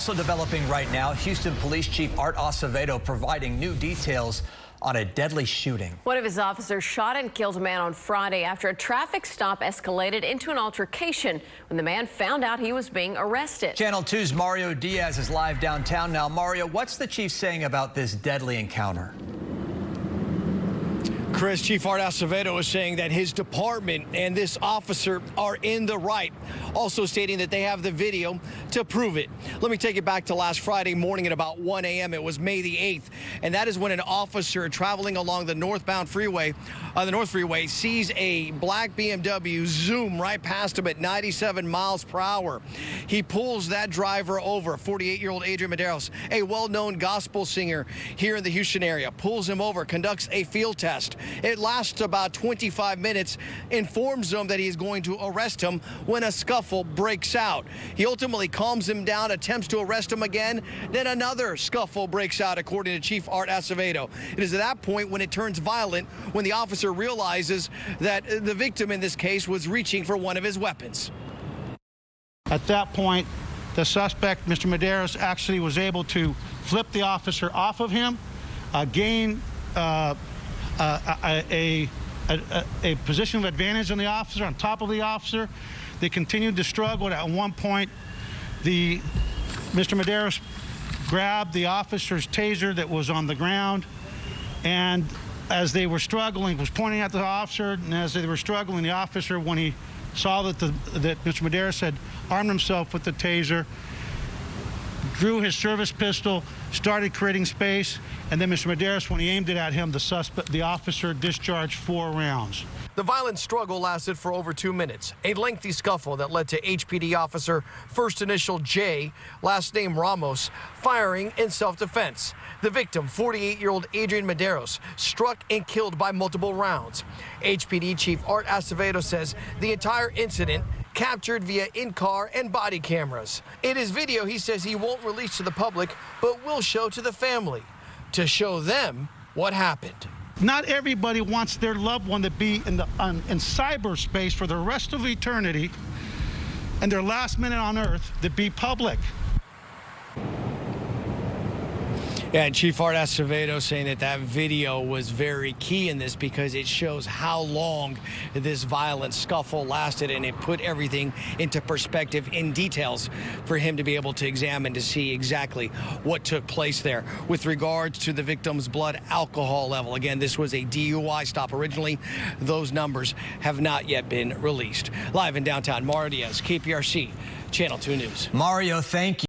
Also developing right now, Houston Police Chief Art Acevedo providing new details on a deadly shooting. One of his officers shot and killed a man on Friday after a traffic stop escalated into an altercation when the man found out he was being arrested. Channel 2's Mario Diaz is live downtown now. Mario, what's the chief saying about this deadly encounter? Chris, Chief Art Acevedo is saying that his department and this officer are in the right, also stating that they have the video to prove it. Let me take it back to last Friday morning at about 1 a.m. It was May the 8th, and that is when an officer traveling along the North Freeway sees a black BMW zoom right past him at 97 miles per hour. He pulls that driver over, 48-year-old Adrian Medeiros, a well-known gospel singer here in the Houston area, pulls him over, conducts a field test. It lasts about 25 minutes, informs him that he is going to arrest him when a scuffle breaks out. He ultimately calms him down, attempts to arrest him again, then another scuffle breaks out, according to Chief Art Acevedo. It is at that point when it turns violent, when the officer realizes that the victim in this case was reaching for one of his weapons. At that point, the suspect, Mr. Medeiros, actually was able to flip the officer off of him, gain a position of advantage on the officer, on top of the officer. They continued to struggle. At one point, Mr. Medeiros grabbed the officer's taser that was on the ground, and as they were struggling, was pointing at the officer, and as they were struggling, the officer, when he saw that Mr. Medeiros had armed himself with the taser, drew his service pistol, started creating space, and then Mr. Medeiros, when he aimed it at him, the officer discharged 4 rounds. The violent struggle lasted for over 2 minutes, a lengthy scuffle that led to HPD officer first initial J, last name Ramos, firing in self-defense. The victim, 48-year-old Adrian Medeiros, struck and killed by multiple rounds. HPD Chief Art Acevedo says the entire incident captured via in-car and body cameras. In his video, he says he won't release to the public, but will show to the family to show them what happened. Not everybody wants their loved one to be in cyberspace for the rest of eternity and their last minute on Earth to be public. Yeah, and Chief Art Acevedo saying that video was very key in this because it shows how long this violent scuffle lasted, and it put everything into perspective in details for him to be able to examine to see exactly what took place there. With regards to the victim's blood alcohol level, again, this was a DUI stop originally. Those numbers have not yet been released. Live in downtown, Mario Diaz, KPRC, Channel 2 News. Mario, thank you.